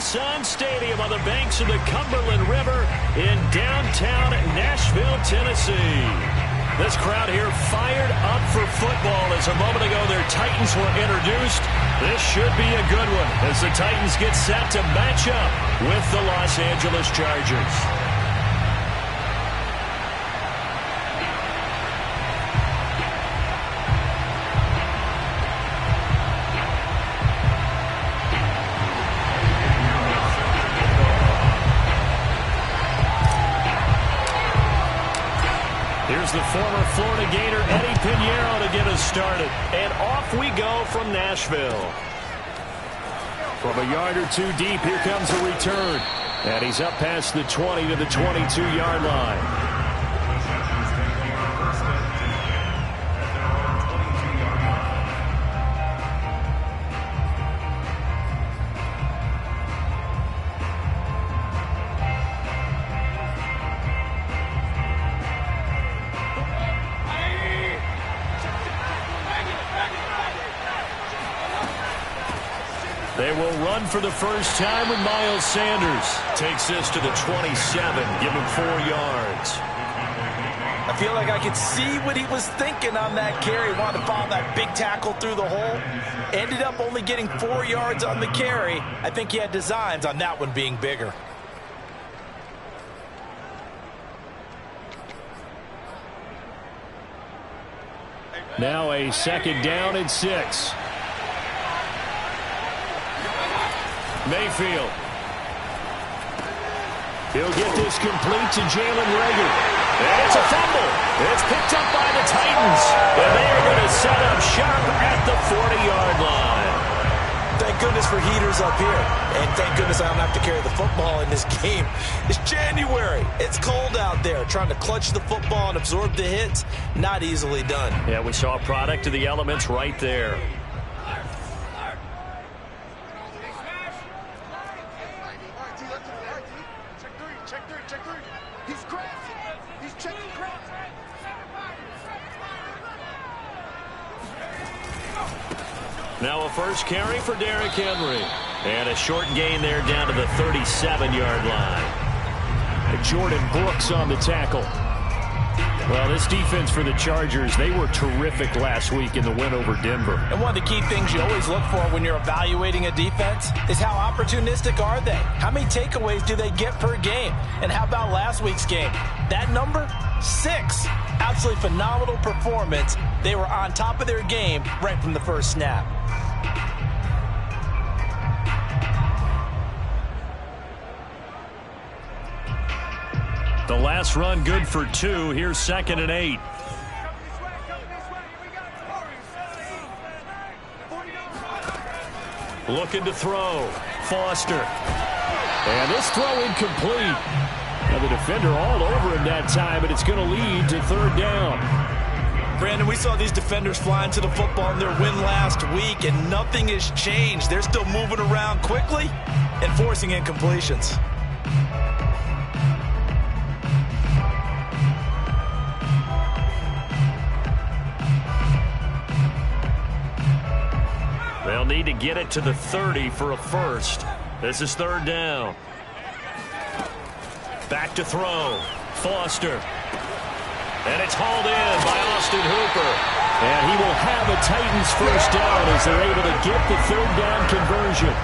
Sun Stadium on the banks of the Cumberland River in downtown Nashville, Tennessee. This crowd here fired up for football as a moment ago their Titans were introduced. This should be a good one as the Titans get set to match up with the Los Angeles Chargers. Here's the former Florida Gator Eddie Pinheiro to get us started. And off we go from Nashville. From a yard or two deep, here comes a return. And he's up past the 20 to the 22-yard line. They will run for the first time with Miles Sanders. Takes this to the 27, give him 4 yards. I feel like I could see what he was thinking on that carry. Wanted to follow that big tackle through the hole. Ended up only getting 4 yards on the carry. I think he had designs on that one being bigger. Now a 2nd down and 6. Mayfield. He'll get this complete to Jalen Reagor. And it's a fumble. It's picked up by the Titans. And they are going to set up shop at the 40-yard line. Thank goodness for heaters up here. And thank goodness I don't have to carry the football in this game. It's January. It's cold out there. Trying to clutch the football and absorb the hits, not easily done. Yeah, we saw a product of the elements right there. Now a first carry for Derrick Henry. And a short gain there down to the 37-yard line. Jordan Brooks on the tackle. Well, this defense for the Chargers, they were terrific last week in the win over Denver. And one of the key things you always look for when you're evaluating a defense is how opportunistic are they? How many takeaways do they get per game? And how about last week's game? That number, 6. Absolutely phenomenal performance. They were on top of their game right from the first snap. The last run good for 2. Here's 2nd and 8. Looking to throw. Foster. And this throw incomplete. Now the defender all over him that time, and it's going to lead to 3rd down. Brandon, we saw these defenders flying to the football in their win last week, and nothing has changed. They're still moving around quickly and forcing incompletions. They'll need to get it to the 30 for a first. This is 3rd down. Back to throw. Foster. And it's hauled in by Austin Hooper. And he will have a Titans first down as they're able to get the 3rd down conversion.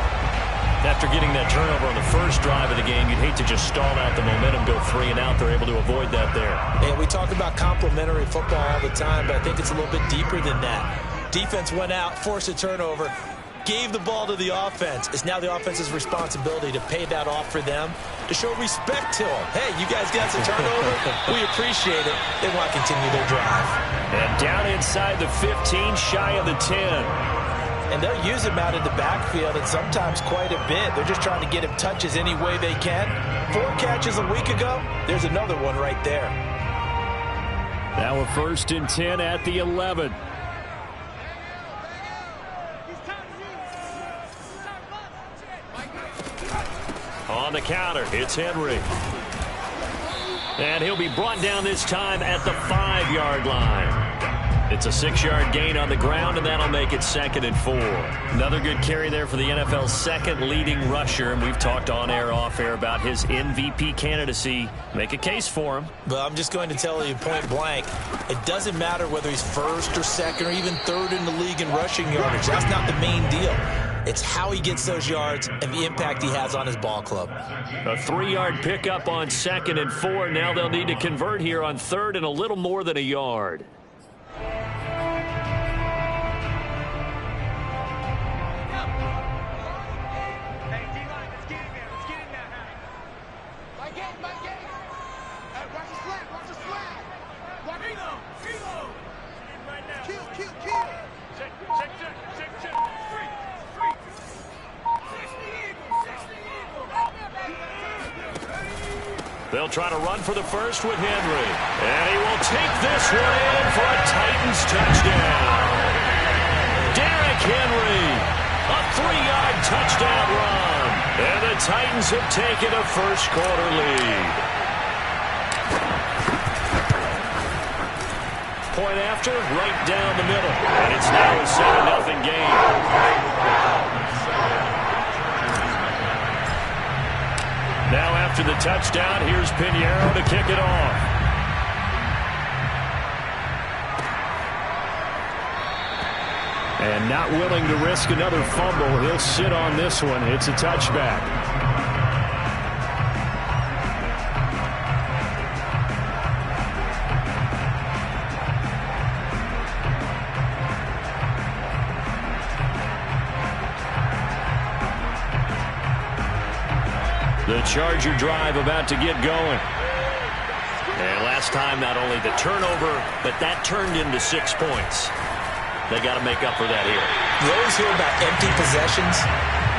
After getting that turnover on the first drive of the game, you'd hate to just stall out the momentum, go 3 and out. They're able to avoid that there. And we talk about complementary football all the time, but I think it's a little bit deeper than that. Defense went out, forced a turnover, gave the ball to the offense. It's now the offense's responsibility to pay that off for them, to show respect to them. Hey, you guys got some turnover. We appreciate it. They want to continue their drive. And down inside the 15, shy of the 10. And they'll use him out in the backfield, and sometimes quite a bit. They're just trying to get him touches any way they can. 4 catches a week ago. There's another one right there. Now a 1st and 10 at the 11. On the counter, it's Henry. And he'll be brought down this time at the 5-yard line. It's a 6-yard gain on the ground, and that'll make it 2nd and 4. Another good carry there for the NFL's second leading rusher, and we've talked on air, off air about his MVP candidacy. Make a case for him. But I'm just going to tell you point blank, it doesn't matter whether he's first or second or even third in the league in rushing yardage. That's not the main deal. It's how he gets those yards and the impact he has on his ball club. A 3-yard pickup on 2nd and 4. Now they'll need to convert here on 3rd and a little more than a yard. They'll try to run for the first with Henry. And he will take this one in for a Titans touchdown. Derrick Henry, a 3-yard touchdown run. And the Titans have taken a first-quarter lead. Point after, right down the middle. And it's now a 7-0 game. Now after the touchdown, here's Pinheiro to kick it off. And not willing to risk another fumble, he'll sit on this one. It's a touchback. The Charger drive about to get going. And last time, not only the turnover, but that turned into 6 points. They got to make up for that here. You always hear about empty possessions,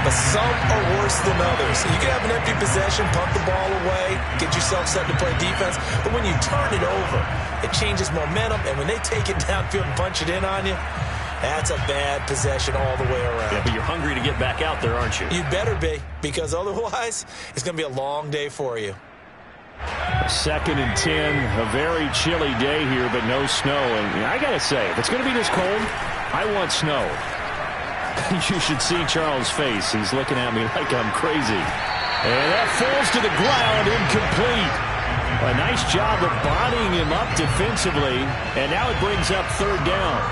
but some are worse than others. You can have an empty possession, pump the ball away, get yourself set to play defense, but when you turn it over, it changes momentum, and when they take it downfield and punch it in on you, that's a bad possession all the way around. Yeah, but you're hungry to get back out there, aren't you? You better be, because otherwise, it's going to be a long day for you. 2nd and 10, a very chilly day here, but no snow. And I got to say, if it's going to be this cold, I want snow. You should see Charles' face. He's looking at me like I'm crazy. And that falls to the ground, incomplete. A nice job of bodying him up defensively, and now it brings up 3rd down.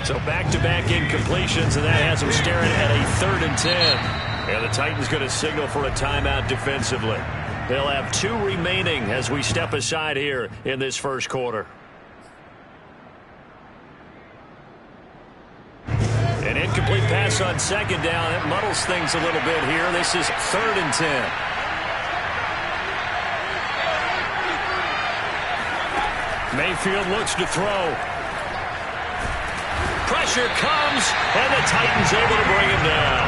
So back-to-back incompletions, and that has them staring at a 3rd and 10. And the Titans going to signal for a timeout defensively. They'll have 2 remaining as we step aside here in this first quarter. An incomplete pass on 2nd down. It muddles things a little bit here. This is 3rd and 10. Mayfield looks to throw. Pressure comes, and the Titans able to bring him down.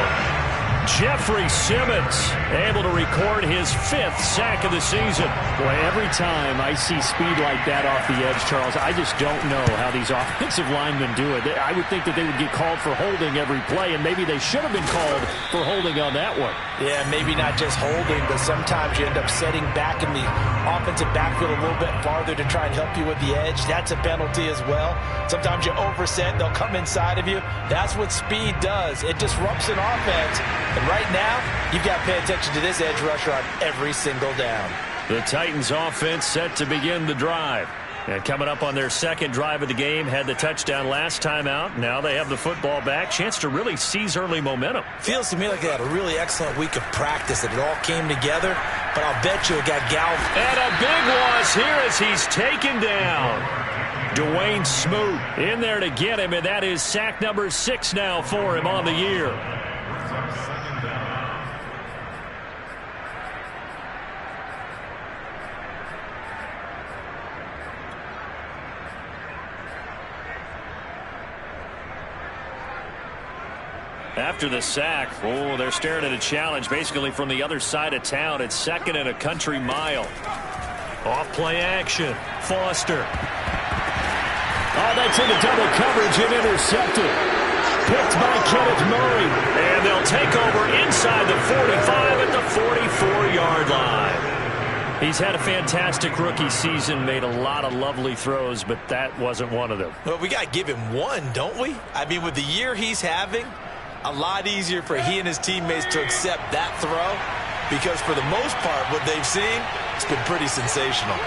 Jeffrey Simmons able to record his 5th sack of the season. Boy, every time I see speed like that off the edge, Charles, I just don't know how these offensive linemen do it. I would think that they would get called for holding every play, and maybe they should have been called for holding on that one. Yeah, maybe not just holding, but sometimes you end up setting back in the offensive backfield a little bit farther to try and help you with the edge. That's a penalty as well. Sometimes you overset, they'll come inside of you. That's what speed does. It disrupts an offense. And right now, you've got to pay attention to this edge rusher on every single down. The Titans offense set to begin the drive. And coming up on their 2nd drive of the game, had the touchdown last time out. Now they have the football back. Chance to really seize early momentum. Feels to me like they had a really excellent week of practice, that it all came together. But I'll bet you it got galvanized. And a big loss here as he's taken down. Dwayne Smoot in there to get him, and that is sack number 6 now for him on the year. After the sack, they're staring at a challenge basically from the other side of town. It's 2nd and a country mile. Off play action. Foster. Oh, that's into double coverage and intercepted. Picked by Kenneth Murray. And they'll take over inside the 45 at the 44-yard line. He's had a fantastic rookie season, made a lot of lovely throws, but that wasn't one of them. Well, we got to give him one, don't we? I mean, with the year he's having, a lot easier for he and his teammates to accept that throw because for the most part, what they've seen, it's been pretty sensational.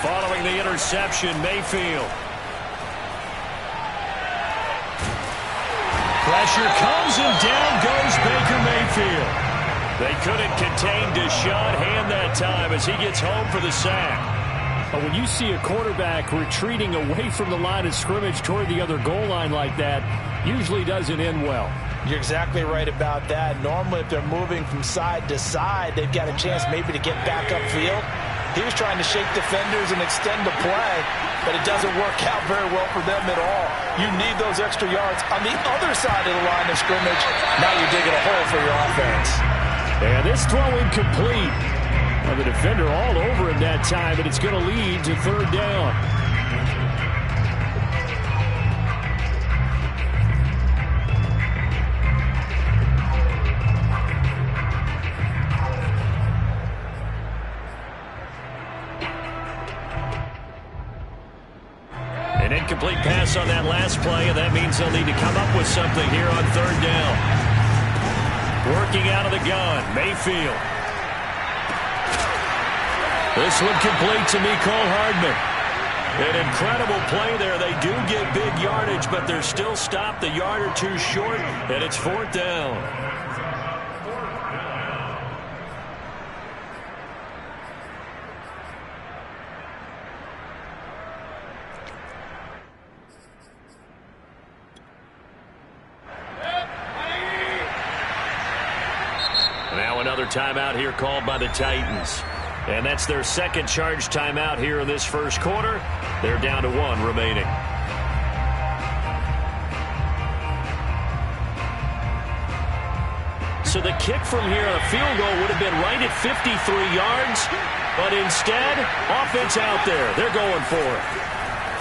Following the interception, Mayfield. Pressure comes and down goes Baker Mayfield. They couldn't contain Deshaun Hand that time as he gets home for the sack. But when you see a quarterback retreating away from the line of scrimmage toward the other goal line like that, usually doesn't end well. You're exactly right about that. Normally, if they're moving from side to side, they've got a chance maybe to get back upfield. He was trying to shake defenders and extend the play, but it doesn't work out very well for them at all. You need those extra yards on the other side of the line of scrimmage. Now you're digging a hole for your offense. And this throw incomplete. Well, the defender all over him that time, but it's going to lead to third down. An incomplete pass on that last play, and that means they'll need to come up with something here on third down. Working out of the gun, Mayfield. This one complete to Mecole Hardman. An incredible play there. They do get big yardage, but they're still stopped a yard or two short, and it's fourth down. Now another timeout here called by the Titans. And that's their second charge timeout here in this first quarter. They're down to one remaining. So the kick from here on a field goal would have been right at 53 yards. But instead, offense out there. They're going for it.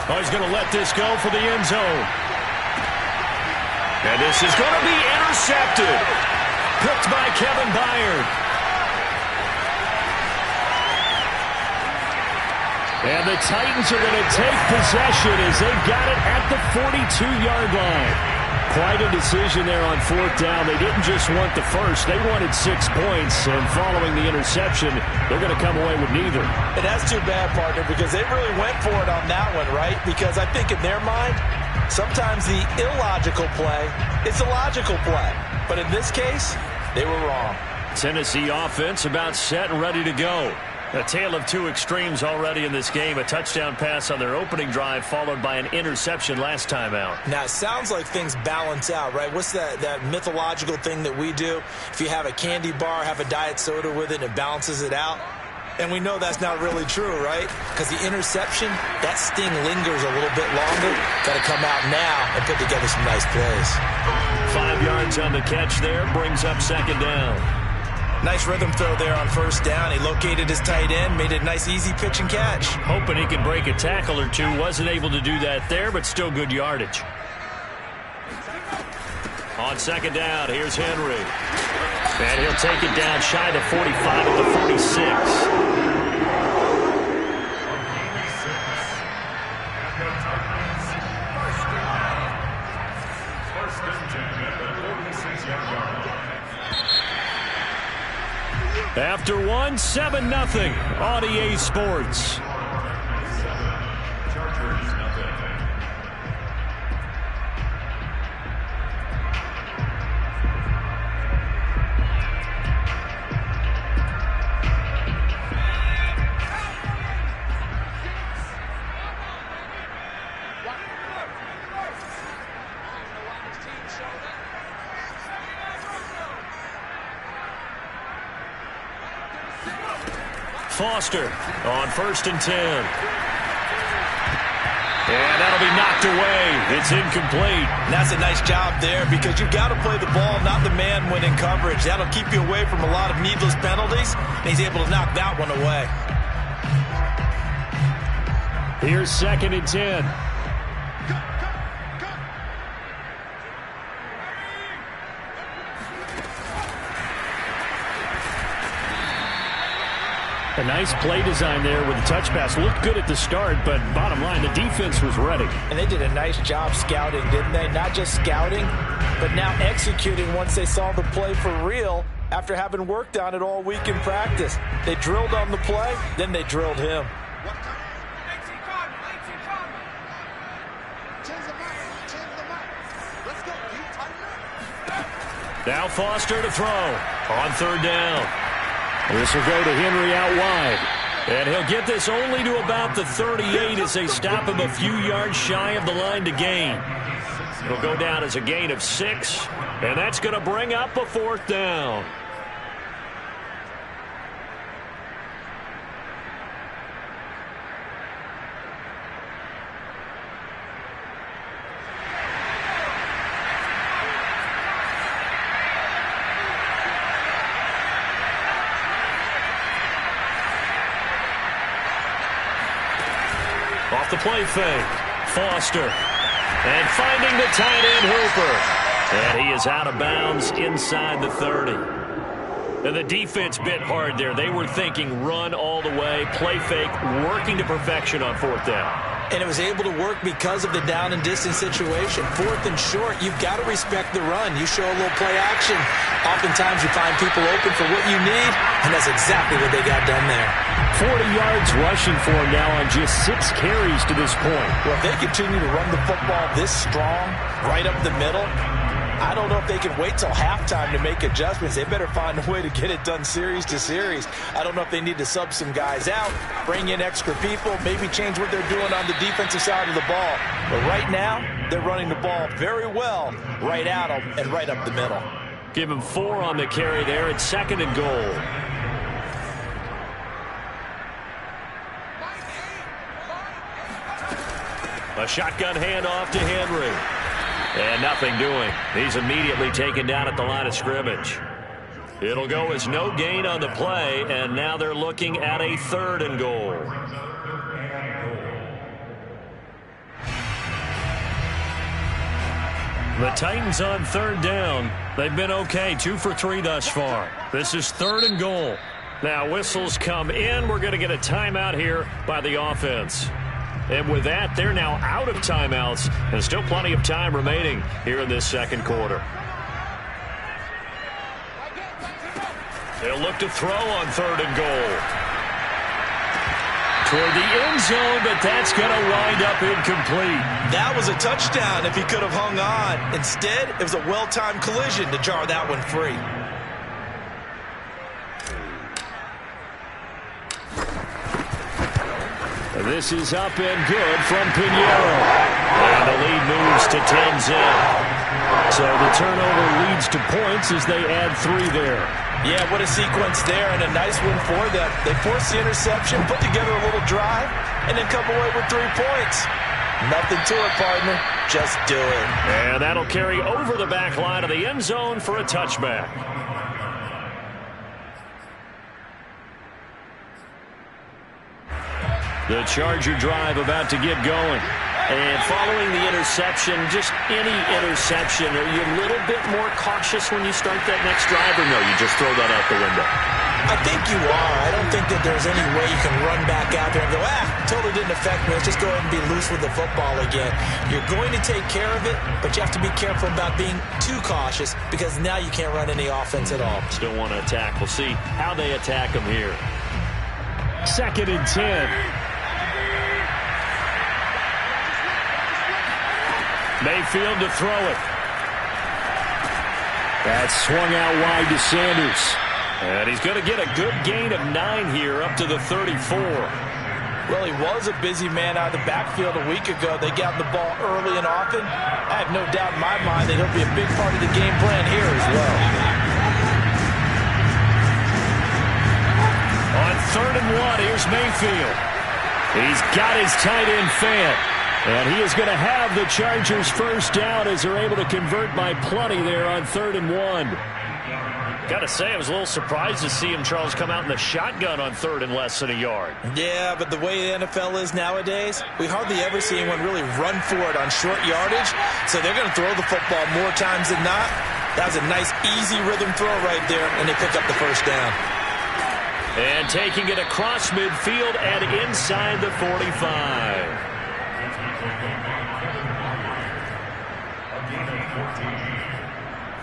Oh, he's going to let this go for the end zone. And this is going to be intercepted. Picked by Kevin Byard. And the Titans are going to take possession as they've got it at the 42-yard line. Quite a decision there on fourth down. They didn't just want the first. They wanted 6 points. And following the interception, they're going to come away with neither. And that's too bad, partner, because they really went for it on that one, right? Because I think in their mind, sometimes the illogical play is a logical play. But in this case, they were wrong. Tennessee offense about set and ready to go. A tale of two extremes already in this game. A touchdown pass on their opening drive followed by an interception last time out. Now, it sounds like things balance out, right? What's that mythological thing that we do? If you have a candy bar, have a diet soda with it, and it balances it out. And we know that's not really true, right? Because the interception, that sting lingers a little bit longer. Got to come out now and put together some nice plays. 5 yards on the catch there. Brings up second down. Nice rhythm throw there on first down. He located his tight end, made a nice easy pitch and catch. Hoping he can break a tackle or two. Wasn't able to do that there, but still good yardage. On second down, here's Henry. And he'll take it down shy of the 45 at the 46. After one, 7-0 on EA Sports. Foster on 1st and 10. And that'll be knocked away. It's incomplete. And that's a nice job there because you've got to play the ball, not the man when in coverage. That'll keep you away from a lot of needless penalties, and he's able to knock that one away. Here's 2nd and 10. A nice play design there with the touch pass. Looked good at the start, but bottom line, the defense was ready. And they did a nice job scouting, didn't they? Not just scouting, but now executing once they saw the play for real after having worked on it all week in practice. They drilled on the play, then they drilled him. Now Foster to throw on 3rd down. This will go to Henry out wide. And he'll get this only to about the 38 as they stop him a few yards shy of the line to gain. It'll go down as a gain of 6, and that's going to bring up a 4th down. Off the play fake, Foster. And finding the tight end, Hooper. And he is out of bounds inside the 30. And the defense bit hard there. They were thinking run all the way, play fake, working to perfection on 4th down. And it was able to work because of the down and distance situation. 4th and short, you've got to respect the run. You show a little play action. Oftentimes you find people open for what you need, and that's exactly what they got done there. 40 yards rushing for him now on just 6 carries to this point. Well, if they continue to run the football this strong, right up the middle, I don't know if they can wait till halftime to make adjustments. They better find a way to get it done series to series. I don't know if they need to sub some guys out, bring in extra people, maybe change what they're doing on the defensive side of the ball. But right now, they're running the ball very well right at them and right up the middle. Give him 4 on the carry there. It's 2nd and goal. A shotgun handoff to Henry. And nothing doing. He's immediately taken down at the line of scrimmage. It'll go as no gain on the play, and now they're looking at a 3rd and goal. The Titans on 3rd down. They've been okay, 2 for 3 thus far. This is 3rd and goal. Now whistles come in. We're going to get a timeout here by the offense. And with that, they're now out of timeouts, and still plenty of time remaining here in this 2nd quarter. They'll look to throw on 3rd and goal. Toward the end zone, but that's going to wind up incomplete. That was a touchdown if he could have hung on. Instead, it was a well-timed collision to jar that one free. This is up and good from Pinheiro. And the lead moves to 10 zip. So the turnover leads to points as they add 3 there. Yeah, what a sequence there, and a nice one for them. They forced the interception, put together a little drive, and then come away with 3 points. Nothing to it, partner. Just do it. And that'll carry over the back line of the end zone for a touchback. The Charger drive about to get going. And following the interception, just any interception, are you a little bit more cautious when you start that next drive, or no, you just throw that out the window? I think you are. I don't think that there's any way you can run back out there and go, totally didn't affect me. Let's just go ahead and be loose with the football again. You're going to take care of it, but you have to be careful about being too cautious because now you can't run any offense at all. Still want to attack. We'll see how they attack them here. 2nd and 10. Mayfield to throw it. That's swung out wide to Sanders. And he's going to get a good gain of 9 here up to the 34. Well, he was a busy man out of the backfield a week ago. They got the ball early and often. I have no doubt in my mind that he'll be a big part of the game plan here as well. On 3rd and 1, here's Mayfield. He's got his tight end Fant. And he is going to have the Chargers first down as they're able to convert by plenty there on 3rd and 1. Got to say, I was a little surprised to see him, Charles, come out in the shotgun on 3rd and less than a yard. Yeah, but the way the NFL is nowadays, we hardly ever see anyone really run for it on short yardage. So they're going to throw the football more times than not. That was a nice, easy rhythm throw right there, and they pick up the first down. And taking it across midfield and inside the 45.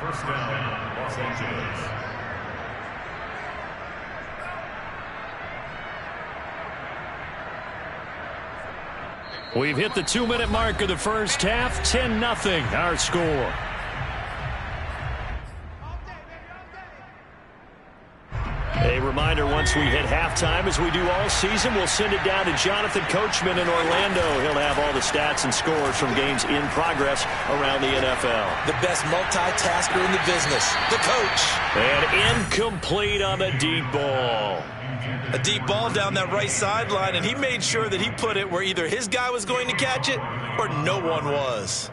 First down, Los Angeles. We've hit the 2-minute mark of the first half. 10-0 our score. A reminder, once we hit halftime, as we do all season, we'll send it down to Jonathan Coachman in Orlando. He'll have all the stats and scores from games in progress around the NFL. The best multitasker in the business, the coach. And incomplete on the deep ball. A deep ball down that right sideline, and he made sure that he put it where either his guy was going to catch it or no one was.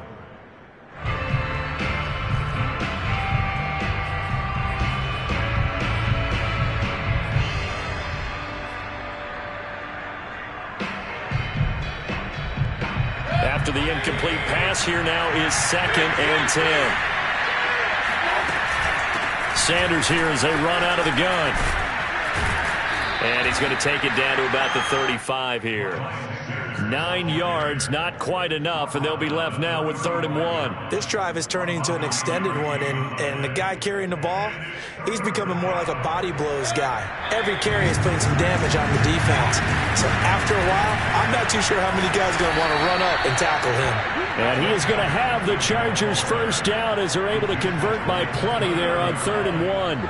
After the incomplete pass, here now is 2nd and 10. Sanders here as they run out of the gun. And he's going to take it down to about the 35 here. 9 yards, not quite enough, and they'll be left now with 3rd and 1. This drive is turning into an extended one, and the guy carrying the ball, he's becoming more like a body blows guy. Every carry is putting some damage on the defense. So after a while, I'm not too sure how many guys are going to want to run up and tackle him. And he is going to have the Chargers first down as they're able to convert by plenty there on 3rd and 1.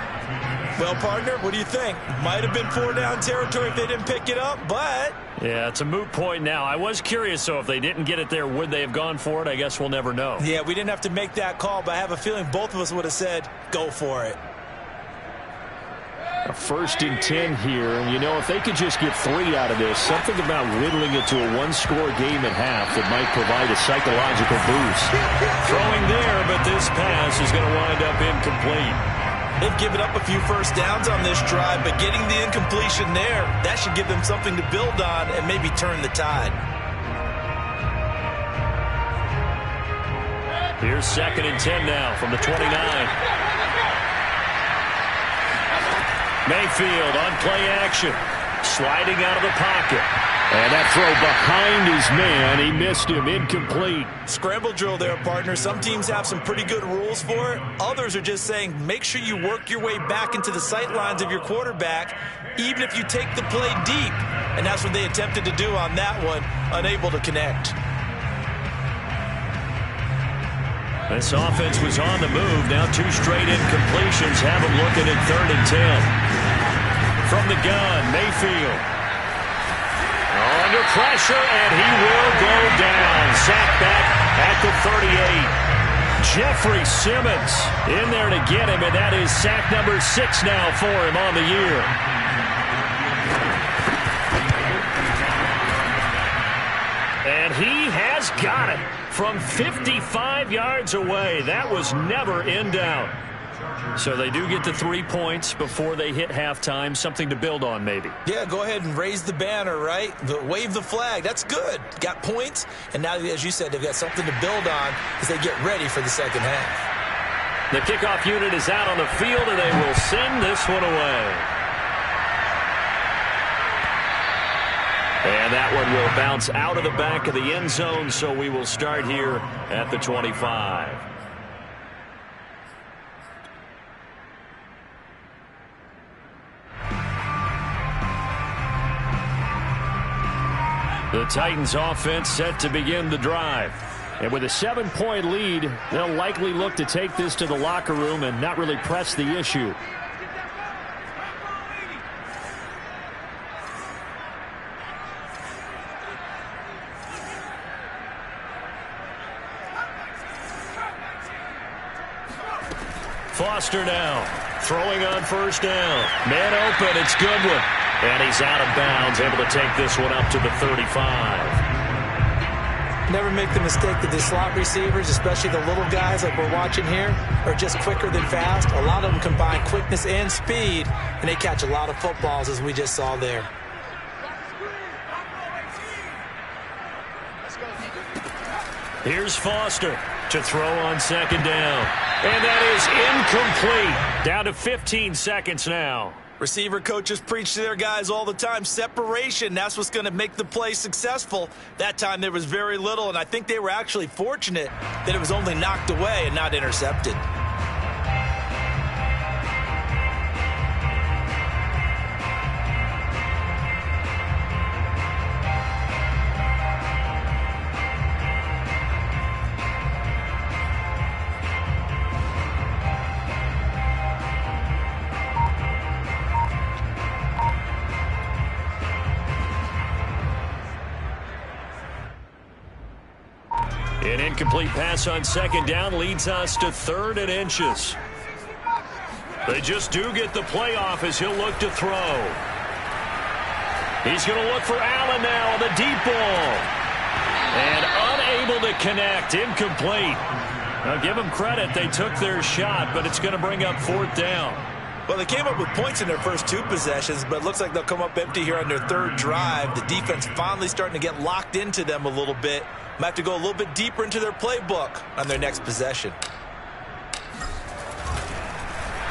Well, partner, what do you think? Might have been 4-down territory if they didn't pick it up, but... Yeah, it's a moot point now. I was curious, so if they didn't get it there, would they have gone for it? I guess we'll never know. Yeah, we didn't have to make that call, but I have a feeling both of us would have said, go for it. A 1st and 10 here, and you know, if they could just get 3 out of this, something about whittling it to a 1-score game at half that might provide a psychological boost. Throwing there, but this pass is going to wind up incomplete. They've given up a few first downs on this drive, but getting the incompletion there, that should give them something to build on and maybe turn the tide. Here's 2nd and 10 now from the 29. Mayfield on play action, sliding out of the pocket. And that throw behind his man, he missed him, incomplete. Scramble drill there, partner. Some teams have some pretty good rules for it. Others are just saying make sure you work your way back into the sight lines of your quarterback, even if you take the play deep. And that's what they attempted to do on that one, unable to connect. This offense was on the move. Now 2 straight incompletions have them looking at 3rd and 10. From the gun, Mayfield. Under pressure, and he will go down. Sacked back at the 38. Jeffrey Simmons in there to get him, and that is sack number 6 now for him on the year. And he has got it from 55 yards away. That was never in doubt. So they do get the 3 points before they hit halftime. Something to build on, maybe. Yeah, go ahead and raise the banner, right? Wave the flag. That's good. Got points, and now, as you said, they've got something to build on as they get ready for the second half. The kickoff unit is out on the field, and they will send this one away. And that one will bounce out of the back of the end zone, so we will start here at the 25. The Titans offense set to begin the drive. And with a 7-point lead, they'll likely look to take this to the locker room and not really press the issue. Foster now, throwing on 1st down. Man open, it's Goodwin. And he's out of bounds, able to take this one up to the 35. Never make the mistake that the slot receivers, especially the little guys like we're watching here, are just quicker than fast. A lot of them combine quickness and speed, and they catch a lot of footballs, as we just saw there. Here's Foster to throw on second down. And that is incomplete. Down to 15 seconds now. Receiver coaches preach to their guys all the time. Separation, that's what's going to make the play successful. That time there was very little, and I think they were actually fortunate that it was only knocked away and not intercepted. An incomplete pass on second down leads us to 3rd and inches. They just do get the play off as he'll look to throw. He's going to look for Allen now on the deep ball. And unable to connect. Incomplete. Now give them credit. They took their shot, but it's going to bring up 4th down. Well, they came up with points in their first 2 possessions, but it looks like they'll come up empty here on their 3rd drive. The defense finally starting to get locked into them a little bit. Might have to go a little bit deeper into their playbook on their next possession.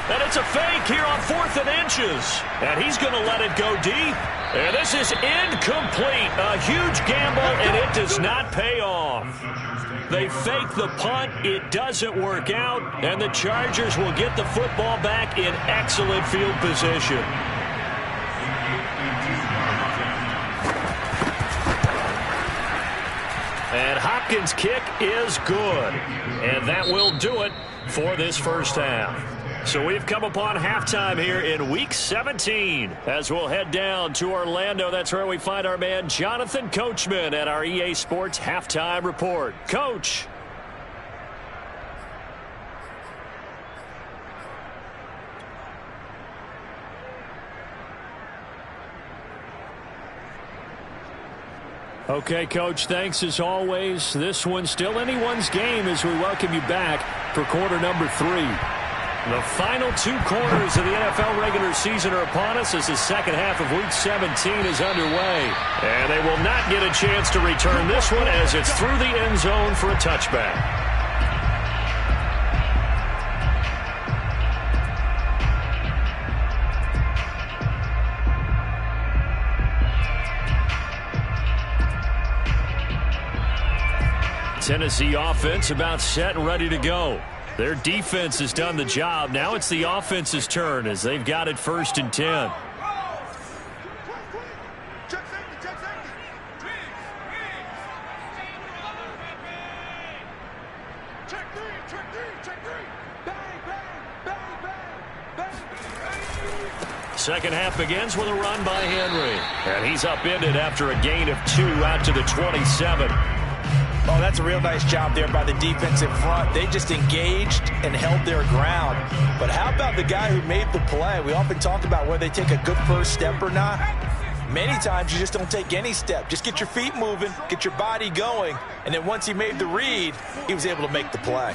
And it's a fake here on 4th and inches. And he's going to let it go deep. And this is incomplete. A huge gamble, and it does not pay off. They fake the punt. It doesn't work out. And the Chargers will get the football back in excellent field position. And Hopkins' kick is good. And that will do it for this first half. So we've come upon halftime here in Week 17. As we'll head down to Orlando, that's where we find our man Jonathan Coachman at our EA Sports Halftime Report. Coach. Okay, Coach, thanks as always. This one's still anyone's game as we welcome you back for quarter number 3. The final 2 quarters of the NFL regular season are upon us as the second half of Week 17 is underway. And they will not get a chance to return this one as it's through the end zone for a touchback. Tennessee offense about set and ready to go. Their defense has done the job. Now it's the offense's turn as they've got it 1st and 10. Second half begins with a run by Henry. And he's upended after a gain of 2 out to the 27. Oh, that's a real nice job there by the defensive front. They just engaged and held their ground. But how about the guy who made the play? We often talk about whether they take a good first step or not. Many times you just don't take any step. Just get your feet moving, get your body going, and then once he made the read, he was able to make the play.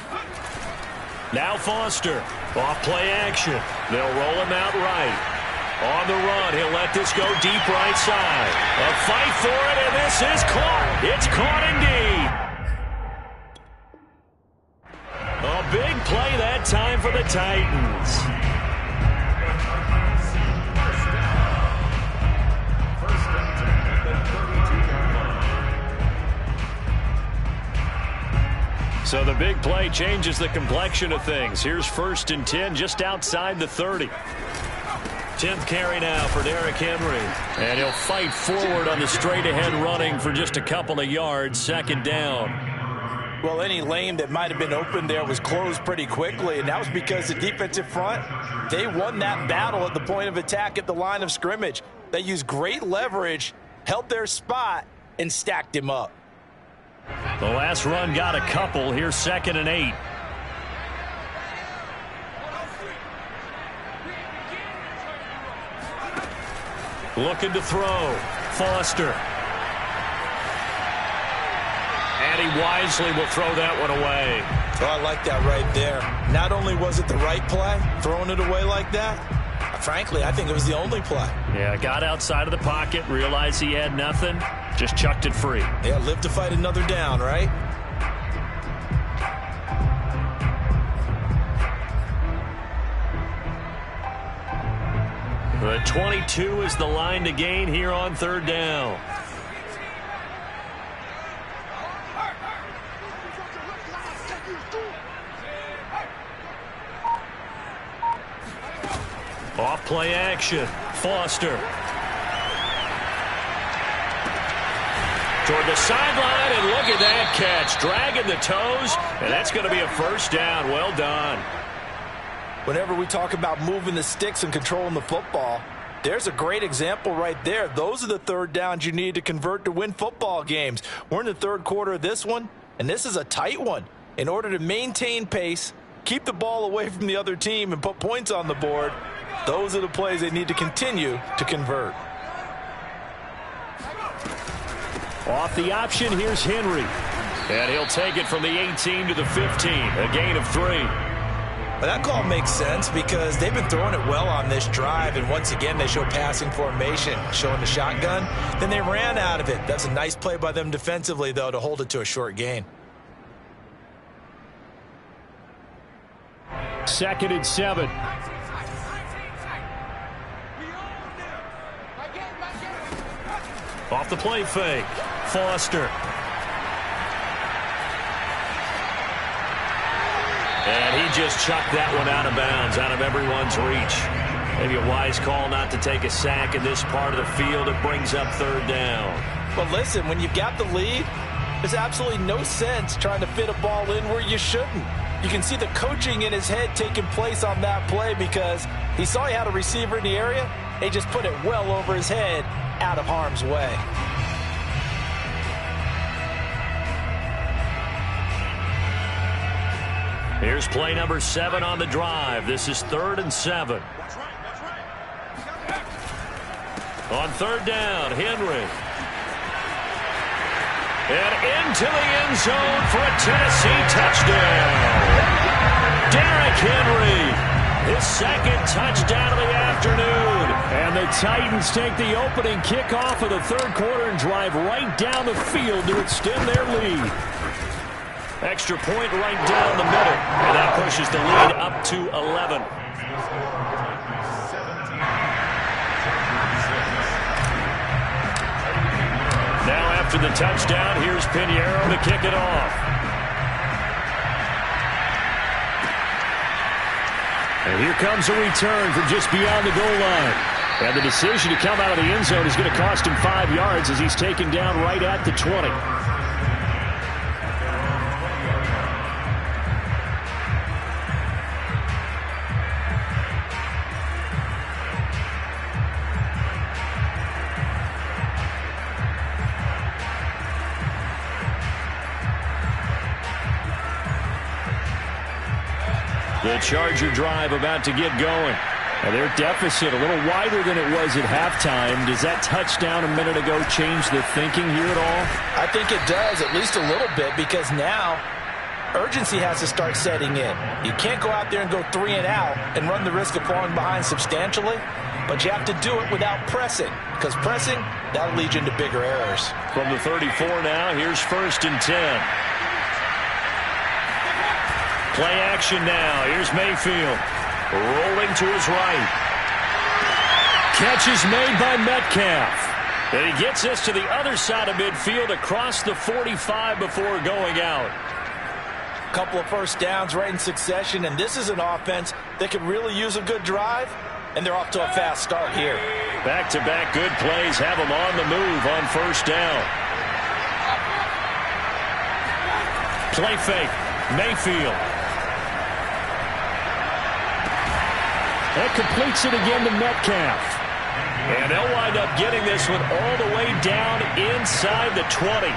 Now Foster, off play action. They'll roll him out right. On the run, he'll let this go deep right side. A fight for it, and this is caught. It's caught indeed. A big play that time for the Titans. So the big play changes the complexion of things. Here's 1st and 10 just outside the 30. 10th carry now for Derrick Henry. And he'll fight forward on the straight-ahead running for just a couple of yards. 2nd down. Well, any lane that might have been open there was closed pretty quickly, and that was because the defensive front, they won that battle at the point of attack at the line of scrimmage. They used great leverage, held their spot, and stacked him up. The last run got a couple. Here's 2nd and 8. Looking to throw. Foster. And And he wisely will throw that one away. Oh, I like that right there. Not only was it the right play, throwing it away like that, frankly, I think it was the only play. Yeah, got outside of the pocket, realized he had nothing, just chucked it free. Yeah, live to fight another down, right? The 22 is the line to gain here on third down. Off play action. Foster. Toward the sideline, and look at that catch. Dragging the toes, and that's going to be a first down. Well done. Whenever we talk about moving the sticks and controlling the football, there's a great example right there. Those are the third downs you need to convert to win football games. We're in the third quarter of this one, and this is a tight one. In order to maintain pace, keep the ball away from the other team, and put points on the board, those are the plays they need to continue to convert. Off the option, here's Henry. And he'll take it from the 18 to the 15, a gain of 3. But that call makes sense because they've been throwing it well on this drive, and once again they show passing formation, showing the shotgun. Then they ran out of it. That's a nice play by them defensively, though, to hold it to a short gain. 2nd and 7. Off the play fake. Foster. And he just chucked that one out of bounds, out of everyone's reach. Maybe a wise call not to take a sack in this part of the field. It brings up third down. But listen, when you've got the lead, there's absolutely no sense trying to fit a ball in where you shouldn't. You can see the coaching in his head taking place on that play because he saw he had a receiver in the area. He just put it well over his head, out of harm's way. Here's play number 7 on the drive. This is 3rd and 7. On third down, Henry. And into the end zone for a Tennessee touchdown. Derrick Henry, his 2nd touchdown of the afternoon. And the Titans take the opening kickoff of the third quarter and drive right down the field to extend their lead. Extra point right down the middle. And that pushes the lead up to 11. Now after the touchdown, here's Pinheiro to kick it off. And here comes a return from just beyond the goal line. And the decision to come out of the end zone is going to cost him 5 yards as he's taken down right at the 20. The Charger drive about to get going. And their deficit a little wider than it was at halftime. Does that touchdown a minute ago change the thinking here at all? I think it does, at least a little bit, because now urgency has to start setting in. You can't go out there and go 3 and out and run the risk of falling behind substantially, but you have to do it without pressing, because pressing, that'll lead you into bigger errors. From the 34 now, here's 1st and 10. Play action now. Here's Mayfield. Rolling to his right. Catch is made by Metcalf. And he gets us to the other side of midfield across the 45 before going out. Couple of first downs right in succession, and this is an offense that could really use a good drive, and they're off to a fast start here. Back-to-back good plays have them on the move on first down. Play fake. Mayfield. That completes it again to Metcalf. And they'll wind up getting this one all the way down inside the 20.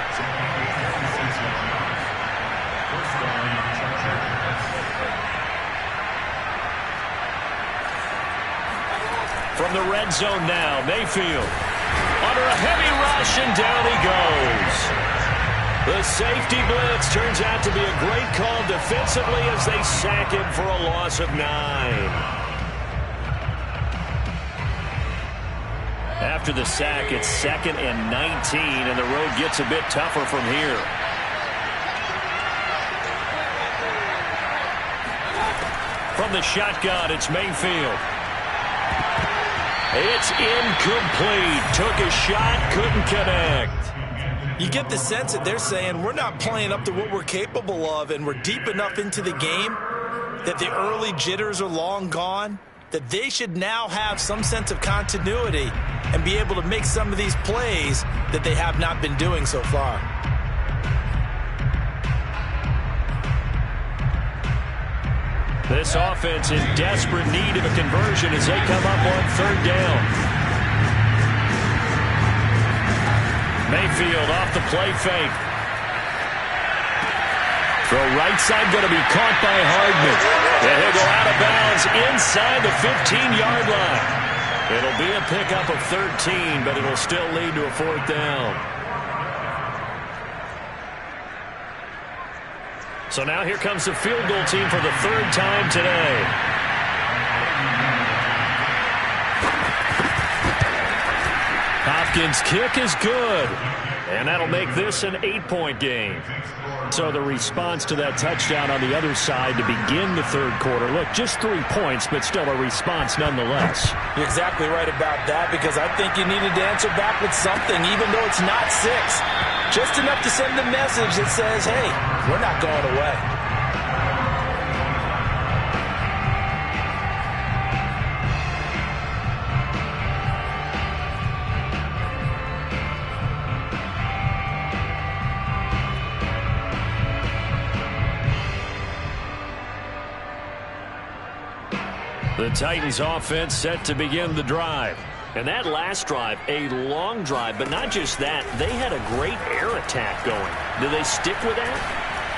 From the red zone now, Mayfield. Under a heavy rush, and down he goes. The safety blitz turns out to be a great call defensively as they sack him for a loss of 9. After the sack, it's 2nd and 19, and the road gets a bit tougher from here. From the shotgun, it's Mayfield. It's incomplete. Took a shot, couldn't connect. You get the sense that they're saying we're not playing up to what we're capable of, and we're deep enough into the game that the early jitters are long gone, that they should now have some sense of continuity and be able to make some of these plays that they have not been doing so far. This offense in desperate need of a conversion as they come up on 3rd down. Mayfield off the play fake. Throw right side going to be caught by Hardman. And he'll go out of bounds inside the 15-yard line. It'll be a pickup of 13, but it'll still lead to a 4th down. So now here comes the field goal team for the 3rd time today. Hopkins' kick is good, and that'll make this an 8-point game. So the response to that touchdown on the other side to begin the 3rd quarter. Look, just 3 points, but still a response nonetheless. You're exactly right about that, because I think you needed to answer back with something, even though it's not 6. Just enough to send a message that says, hey, we're not going away. The Titans offense set to begin the drive. And that last drive, a long drive, but not just that, they had a great air attack going. Do they stick with that?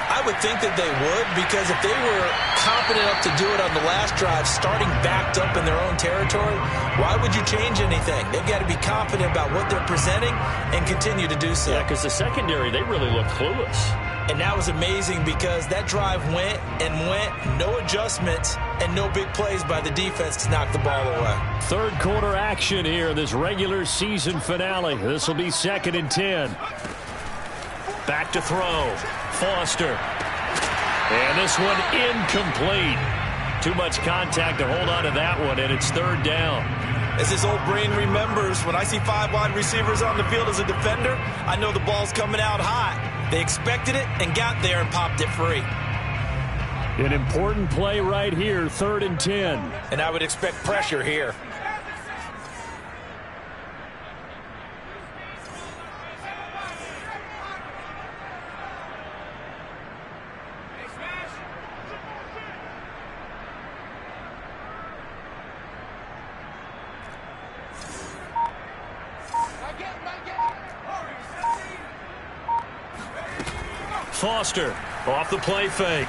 I would think that they would, because if they were confident enough to do it on the last drive, starting backed up in their own territory, why would you change anything? They've got to be confident about what they're presenting and continue to do so. Yeah, because the secondary, they really looked clueless. And that was amazing, because that drive went and went, no adjustments, and no big plays by the defense to knock the ball away. 3rd quarter action here, this regular season finale. This will be 2nd and 10. Back to throw. Foster. And this one incomplete. Too much contact to hold on to that one, and it's 3rd down. As this old brain remembers, when I see 5 wide receivers on the field as a defender, I know the ball's coming out hot. They expected it and got there and popped it free. An important play right here, 3rd and 10. And I would expect pressure here. Foster off the play fake.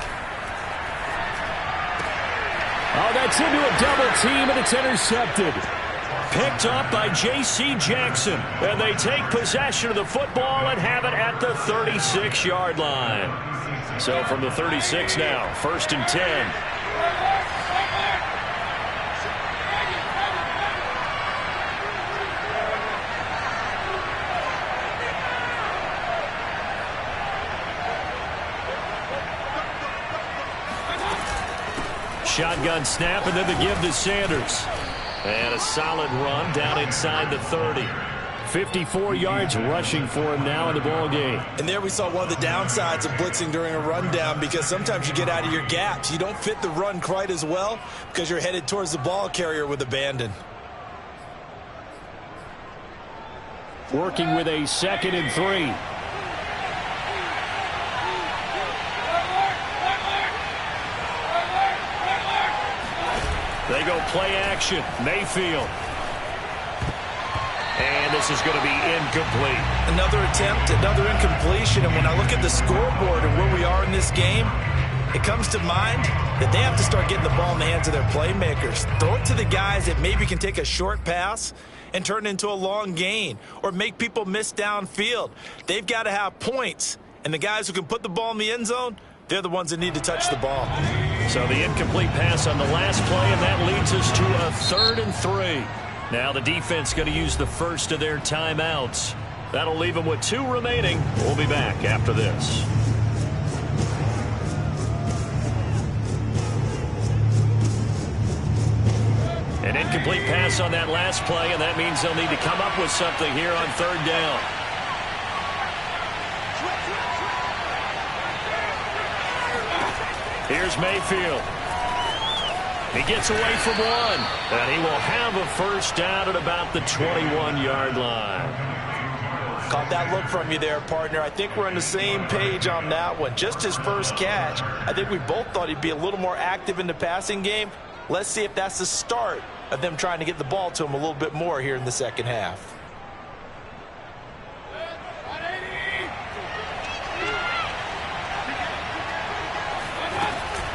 Oh, that's into a double team, and it's intercepted. Picked up by J.C. Jackson. And they take possession of the football and have it at the 36-yard line. So from the 36 now, 1st and 10. Shotgun snap, and then the give to Sanders. And a solid run down inside the 30. 54 yards rushing for him now in the ball game. And there we saw one of the downsides of blitzing during a rundown, because sometimes you get out of your gaps. You don't fit the run quite as well because you're headed towards the ball carrier with abandon. Working with a 2nd and 3. They go play action. Mayfield. And this is going to be incomplete. Another attempt, another incompletion. And when I look at the scoreboard and where we are in this game, it comes to mind that they have to start getting the ball in the hands of their playmakers. Throw it to the guys that maybe can take a short pass and turn it into a long gain or make people miss downfield. They've got to have points, And the guys who can put the ball in the end zone, they're the ones that need to touch the ball. So the incomplete pass on the last play, and that leads us to a 3rd and 3. Now the defense going to use the first of their timeouts. That'll leave them with 2 remaining. We'll be back after this. An incomplete pass on that last play, and that means they'll need to come up with something here on 3rd down. Here's Mayfield. He gets away from 1, and he will have a first down at about the 21-yard line. Caught that look from you there, partner. I think we're on the same page on that one. Just his first catch. I think we both thought he'd be a little more active in the passing game. Let's see if that's the start of them trying to get the ball to him a little bit more here in the second half.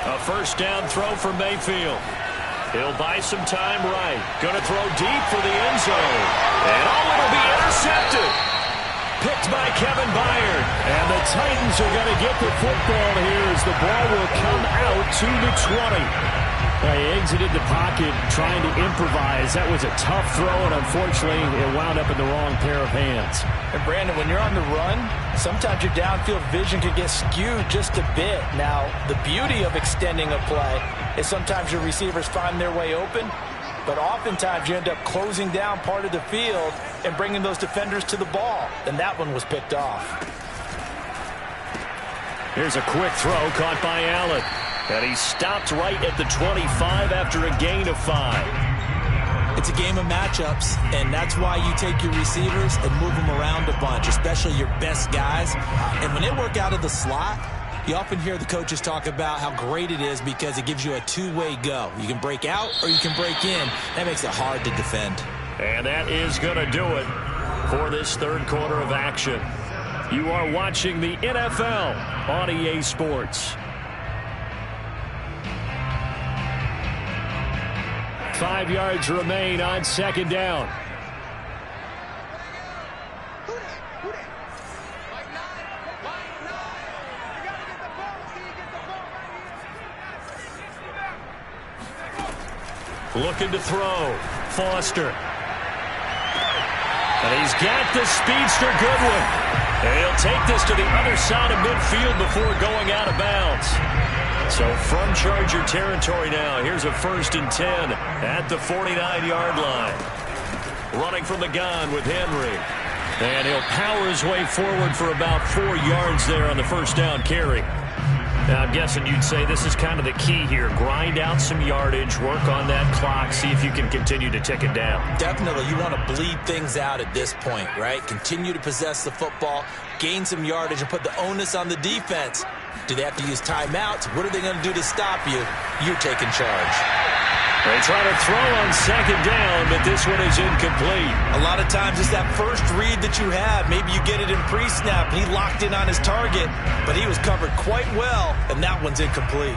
A first down throw for Mayfield. He'll buy some time right. Going to throw deep for the end zone. And it'll be intercepted. Picked by Kevin Byard. And the Titans are going to get the football here as the ball will come out to the 20. He exited the pocket trying to improvise. That was a tough throw, and unfortunately, it wound up in the wrong pair of hands. And Brandon, when you're on the run, sometimes your downfield vision can get skewed just a bit. Now, the beauty of extending a play is sometimes your receivers find their way open, but oftentimes you end up closing down part of the field and bringing those defenders to the ball. And that one was picked off. Here's a quick throw caught by Allen. And he stopped right at the 25 after a gain of 5. It's a game of matchups, and that's why you take your receivers and move them around a bunch, especially your best guys. And when they work out of the slot, you often hear the coaches talk about how great it is because it gives you a two-way go. You can break out or you can break in. That makes it hard to defend. And that is going to do it for this 3rd quarter of action. You are watching the NFL on EA Sports. 5 yards remain on 2nd down. Looking to throw. Foster. And he's got the speedster Goodwin. And he'll take this to the other side of midfield before going out of bounds. So from Charger territory now, here's a 1st and 10 at the 49-yard line. Running from the gun with Henry. And he'll power his way forward for about 4 yards there on the first down carry. Now, I'm guessing you'd say this is kind of the key here. Grind out some yardage, work on that clock, see if you can continue to tick it down. Definitely. You want to bleed things out at this point, right? Continue to possess the football, gain some yardage, and put the onus on the defense. Do they have to use timeouts? What are they going to do to stop you? You're taking charge. They try to throw on 2nd down, but this one is incomplete. A lot of times it's that first read that you have. Maybe you get it in pre-snap, and he locked in on his target, but he was covered quite well, and that one's incomplete.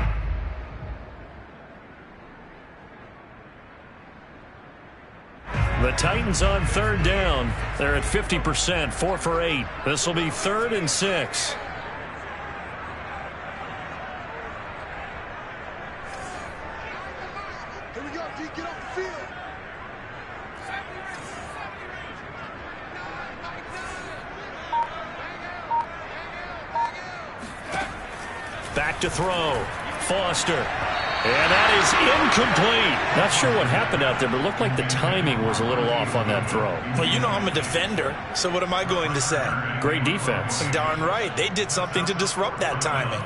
The Titans on 3rd down. They're at 50%, 4 for 8. This will be 3rd and 6. Back to throw. Foster. And that is incomplete. Not sure what happened out there, but it looked like the timing was a little off on that throw. Well, you know I'm a defender, so what am I going to say? Great defense. Darn right. They did something to disrupt that timing.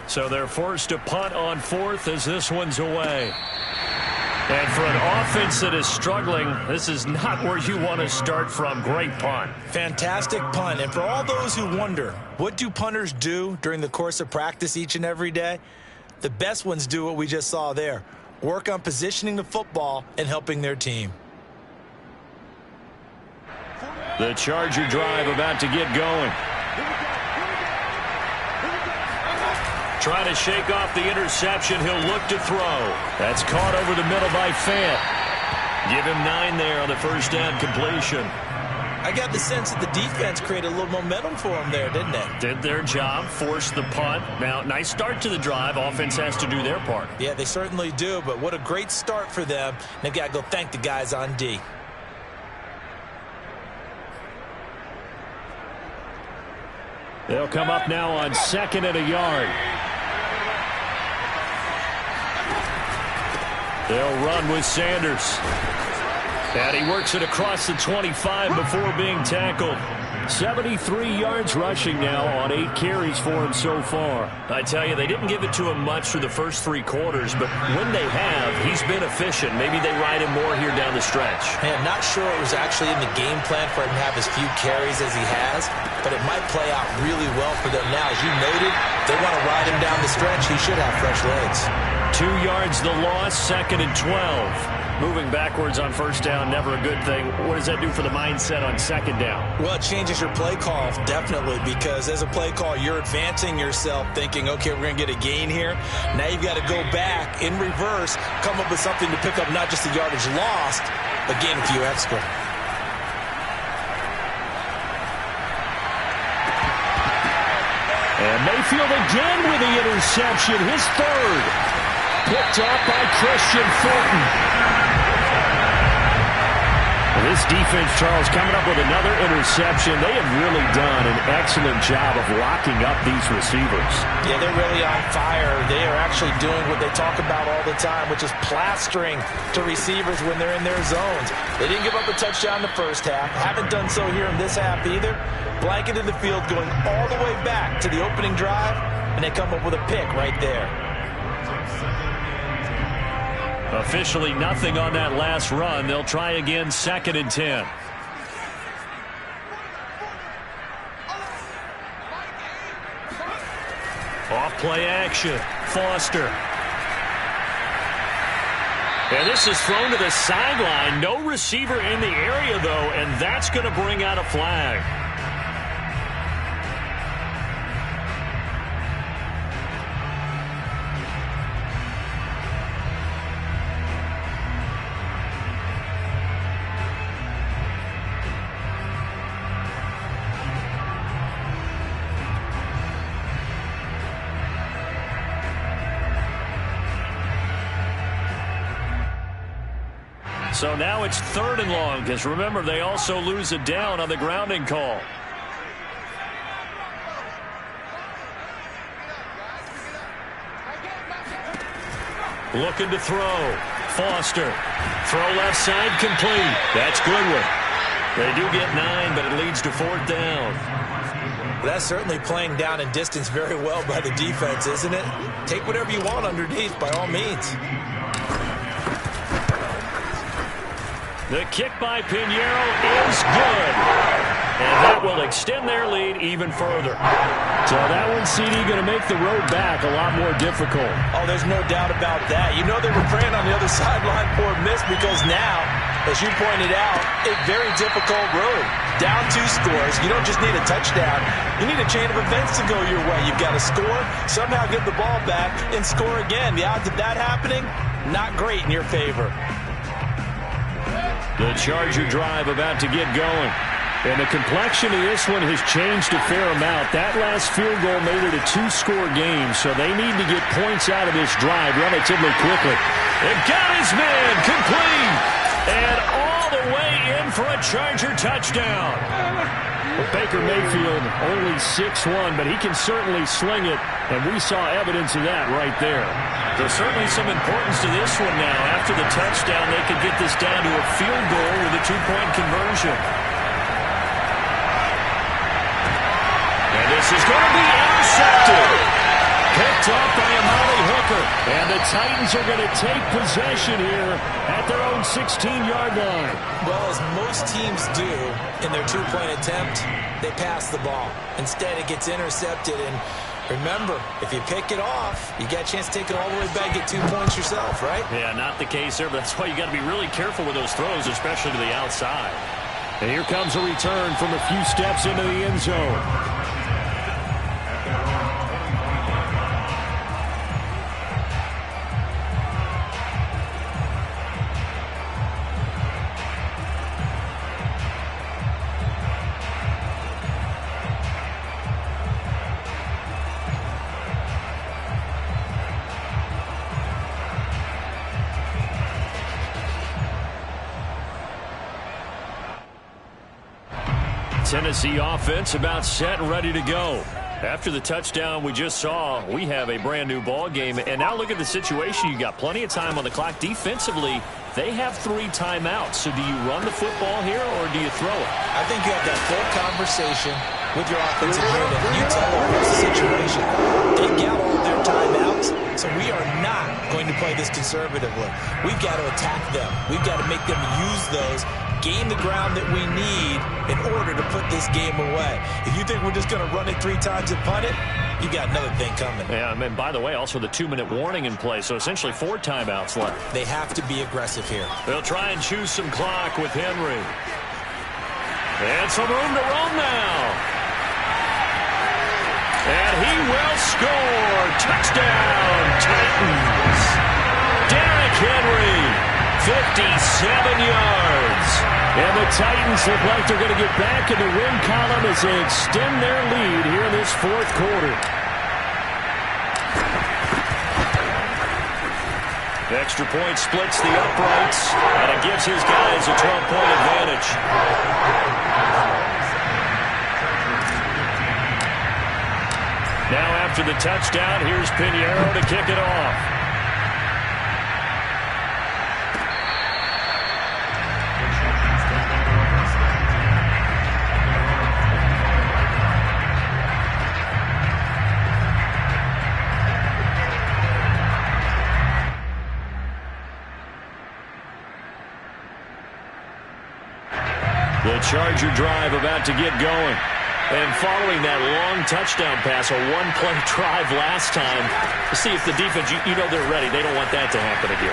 So they're forced to punt on 4th as this one's away. And for an offense that is struggling, this is not where you want to start from. Great punt. Fantastic punt. And for all those who wonder, what do punters do during the course of practice each and every day? The best ones do what we just saw there. Work on positioning the football and helping their team. The Charger drive about to get going. Trying to shake off the interception. He'll look to throw. That's caught over the middle by Fant. Give him 9 there on the first down completion. I got the sense that the defense created a little momentum for them there, didn't they? Did their job, forced the punt. Now, nice start to the drive. Offense has to do their part. Yeah, they certainly do, but what a great start for them. They've got to go thank the guys on D. They'll come up now on 2nd and a yard. They'll run with Sanders. And he works it across the 25 before being tackled. 73 yards rushing now on 8 carries for him so far. I tell you, they didn't give it to him much through the first 3 quarters, but when they have, he's been efficient. Maybe they ride him more here down the stretch. Hey, I'm not sure it was actually in the game plan for him to have as few carries as he has, but it might play out really well for them now. As you noted, if they want to ride him down the stretch, he should have fresh legs. 2 yards the loss, 2nd and 12. Moving backwards on first down, never a good thing. What does that do for the mindset on 2nd down? Well, it changes your play call, definitely, because as a play call, you're advancing yourself thinking, okay, we're going to get a gain here. Now you've got to go back in reverse, come up with something to pick up not just the yardage lost, but gain a few extra. And Mayfield again with the interception, his 3rd. Picked up by Christian Fulton. This defense, Charles, coming up with another interception. They have really done an excellent job of locking up these receivers. Yeah, they're really on fire. They are actually doing what they talk about all the time, which is plastering to receivers when they're in their zones. They didn't give up a touchdown in the first half. Haven't done so here in this half either. Blanketed the field going all the way back to the opening drive, and they come up with a pick right there. Officially nothing on that last run. They'll try again, 2nd and 10. Off play action. Foster. And this is thrown to the sideline. No receiver in the area, though, and that's going to bring out a flag. So now it's 3rd and long, because remember, they also lose a down on the grounding call. Looking to throw. Foster. Throw left side, complete. That's Goodwin. They do get 9, but it leads to 4th down. That's certainly playing down and distance very well by the defense, isn't it? Take whatever you want underneath, by all means. The kick by Pinheiro is good. And that will extend their lead even further. So that one, CD, going to make the road back a lot more difficult. Oh, there's no doubt about that. You know they were praying on the other sideline for a miss because now, as you pointed out, a very difficult road. Down 2 scores. You don't just need a touchdown. You need a chain of events to go your way. You've got to score, somehow get the ball back, and score again. The odds of that happening, not great in your favor. The Charger drive about to get going. And the complexion of this one has changed a fair amount. That last field goal made it a 2-score game, so they need to get points out of this drive relatively quickly. It got his man complete. And all the way in for a Charger touchdown. Well, Baker Mayfield only 6'1", but he can certainly sling it, and we saw evidence of that right there. There's certainly some importance to this one now. After the touchdown, they could get this down to a field goal with a 2-point conversion. And this is going to be intercepted. Picked off by Amari Hooker. And the Titans are going to take possession here at their own 16-yard line. Well, as most teams do in their 2-point attempt, they pass the ball. Instead, it gets intercepted, and remember, if you pick it off, you got a chance to take it all the way back, get 2 points yourself, right? Yeah, not the case there, but that's why you got to be really careful with those throws, especially to the outside. And here comes a return from a few steps into the end zone. Tennessee offense about set and ready to go. After the touchdown we just saw, we have a brand new ball game. And now look at the situation. You got plenty of time on the clock. Defensively, they have 3 timeouts. So do you run the football here or do you throw it? I think you have that full conversation with your offensive unit. You tell them what's the situation. They've got all of their timeouts, so we are not going to play this conservatively. We've got to attack them. We've got to make them use those, gain the ground that we need in order to put this game away. If you think we're just going to run it 3 times and punt it, you got another thing coming. Yeah, and by the way, also the 2-minute warning in play, so essentially 4 timeouts left. They have to be aggressive here. They'll try and choose some clock with Henry. And some room to roam now. And he will score. Touchdown, Titans. Derrick Henry, 57 yards. And the Titans look like they're going to get back in the win column as they extend their lead here in this 4th quarter. The extra point splits the uprights, and it gives his guys a 12-point advantage. Now after the touchdown, here's Pinheiro to kick it off. The Charger drive about to get going. And following that long touchdown pass, a 1-play drive last time, to see if the defense, you know they're ready. They don't want that to happen again.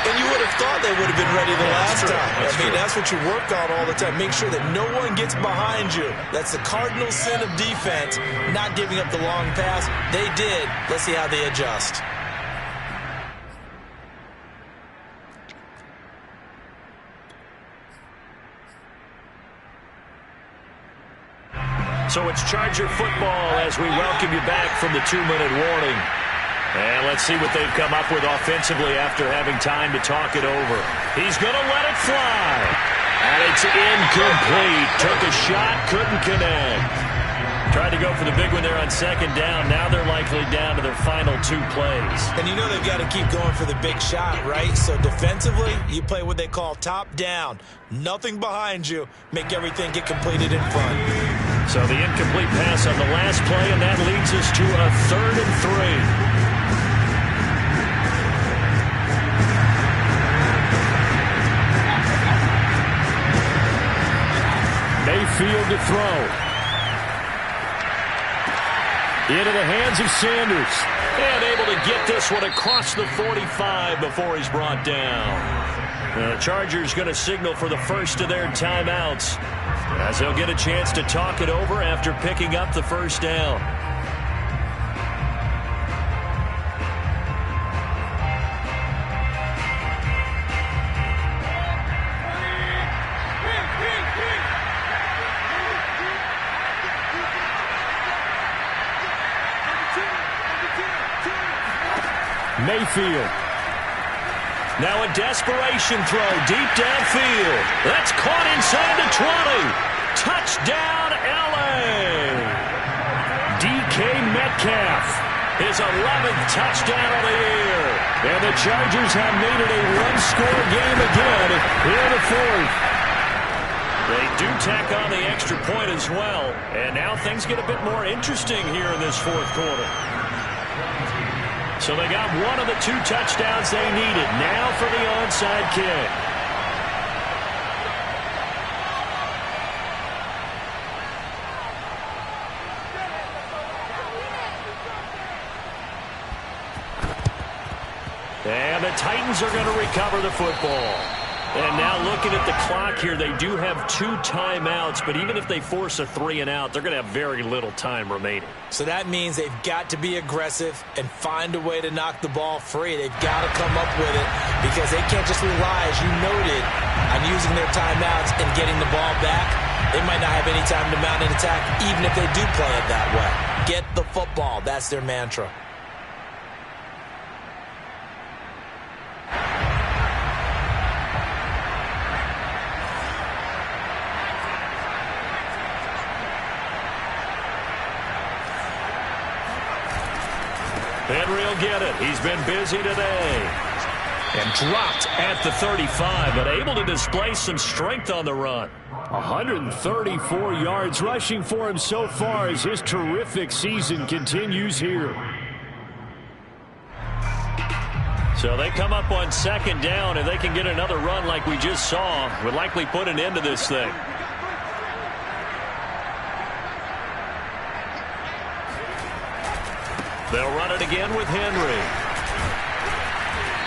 And you would have thought they would have been ready the last time. That's what you work on all the time. Make sure that no one gets behind you. That's the cardinal sin of defense, not giving up the long pass. They did. Let's see how they adjust. So it's Charger football as we welcome you back from the 2-minute warning. And let's see what they've come up with offensively after having time to talk it over. He's going to let it fly. And it's incomplete. Took a shot, couldn't connect. Tried to go for the big one there on 2nd down. Now they're likely down to their final 2 plays. And you know they've got to keep going for the big shot, right? So defensively, you play what they call top down. Nothing behind you. Make everything get completed in front. So the incomplete pass on the last play, and that leads us to a 3rd and 3. Mayfield to throw. Into the hands of Sanders. And able to get this one across the 45 before he's brought down. The Chargers going to signal for the first of their timeouts, as they'll get a chance to talk it over after picking up the 1st down. Mayfield. Now a desperation throw deep downfield. That's caught inside the 20. Touchdown, L.A. DK Metcalf. His 11th touchdown of the year. And the Chargers have made it a 1-score game again here in the 4th. They do tack on the extra point as well. And now things get a bit more interesting here in this 4th quarter. So they got one of the 2 touchdowns they needed. Now for the onside kick. And the Titans are going to recover the football. And now looking at the clock here, they do have 2 timeouts, but even if they force a 3-and-out, they're going to have very little time remaining. So that means they've got to be aggressive and find a way to knock the ball free. They've got to come up with it because they can't just rely, as you noted, on using their timeouts and getting the ball back. They might not have any time to mount an attack, even if they do play it that way. Get the football. That's their mantra. Henry will get it. He's been busy today. And dropped at the 35, but able to display some strength on the run. 134 yards rushing for him so far as his terrific season continues here. So they come up on second down. If they can get another run like we just saw, would likely put an end to this thing. They'll run it again with Henry.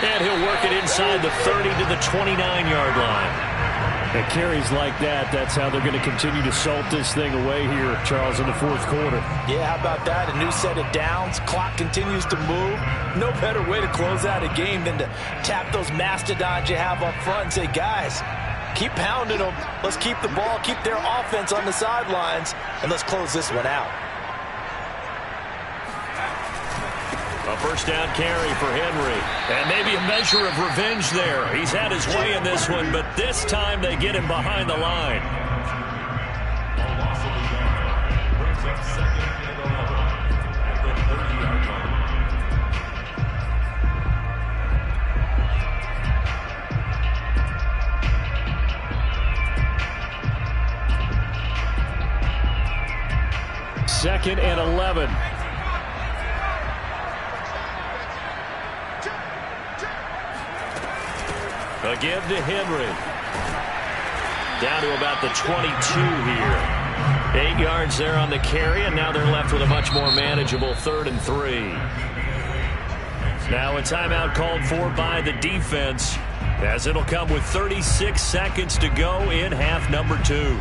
And he'll work it inside the 30 to the 29-yard line. At carries like that, that's how they're going to continue to salt this thing away here, Charles, in the fourth quarter. Yeah, how about that? A new set of downs. Clock continues to move. No better way to close out a game than to tap those mastodons you have up front and say, guys, keep pounding them. Let's keep the ball, keep their offense on the sidelines, and let's close this one out. A first down carry for Henry. And maybe a measure of revenge there. He's had his way in this one, but this time they get him behind the line. A loss of the yard. Brings up 2nd and 11 at the 30-yard line. Second and 11. A give to Henry. Down to about the 22 here. 8 yards there on the carry, and now they're left with a much more manageable 3rd and 3. Now a timeout called for by the defense, as it'll come with 36 seconds to go in half number 2.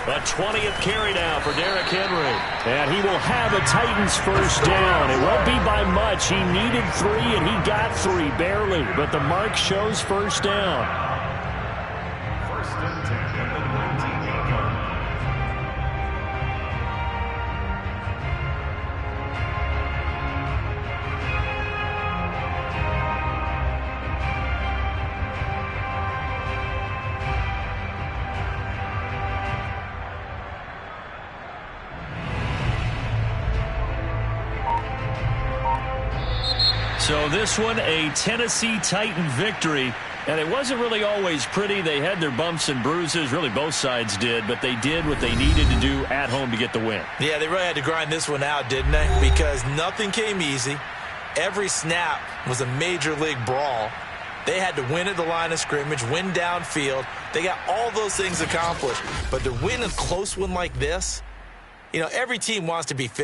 A 20th carry now for Derrick Henry. And he will have a Titans first down. It won't be by much. He needed 3, and he got 3, barely. But the mark shows first down. First and 10 at the 19-yard line. So this one, a Tennessee Titan victory. And it wasn't really always pretty. They had their bumps and bruises. Really, both sides did. But they did what they needed to do at home to get the win. Yeah, they really had to grind this one out, didn't they? Because nothing came easy. Every snap was a major league brawl. They had to win at the line of scrimmage, win downfield. They got all those things accomplished. But to win a close one like this, you know, every team wants to be physical.